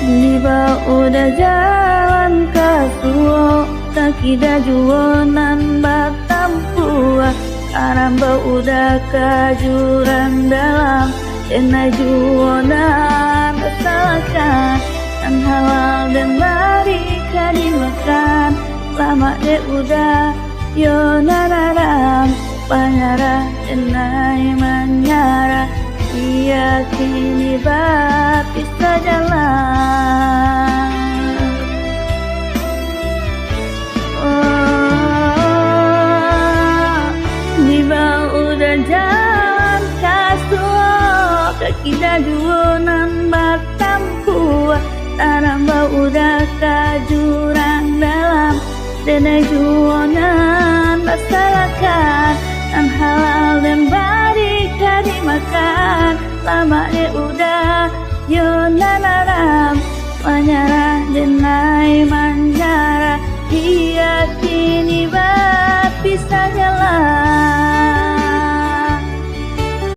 Tiba udah jalan ke suo, kaki dah juonan batam pua. Karamba udah ke jurang dalam, dena juonan kesalahkan. Yang halal dan barika dimakan, lama deh udah yonanaram. Panyara denai manyara, dia kini bisa jalan. Oh, tiba udah jalan kasuo, kaki dah juonan batam kuat. Taramba udah ke jurang dalam, dena juonan masyarakat. Yang halal dan barika dimakan, lama deh udah yonana.